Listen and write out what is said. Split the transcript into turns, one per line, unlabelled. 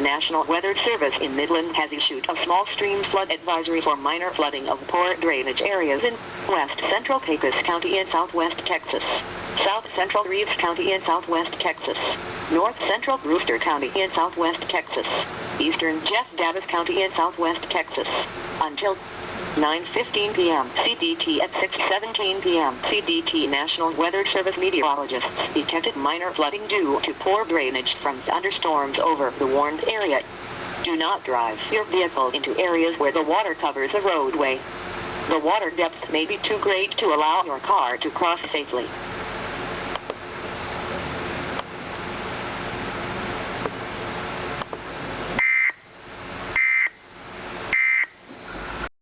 National Weather Service in Midland has issued a small stream flood advisory for minor flooding of poor drainage areas in west central Pecos County in southwest Texas, south central Reeves County in southwest Texas, north central Brewster County in southwest Texas, eastern Jeff Davis County in southwest Texas, until 9:15 p.m. CDT at 6:17 p.m. CDT National Weather Service meteorologists detected minor flooding due to poor drainage from thunderstorms over the warned area. Do not drive your vehicle into areas where the water covers a roadway. The water depth may be too great to allow your car to cross safely.